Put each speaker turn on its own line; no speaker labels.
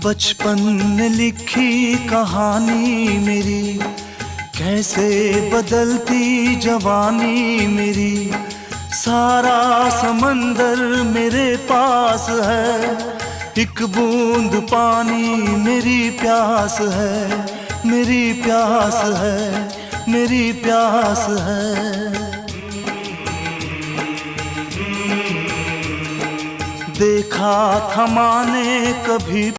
बचपन ने लिखी कहानी मेरी, कैसे बदलती जवानी मेरी। सारा समंदर मेरे पास है, एक बूंद पानी मेरी प्यास है, मेरी प्यास है, मेरी प्यास है। देखा था माँ ने कभी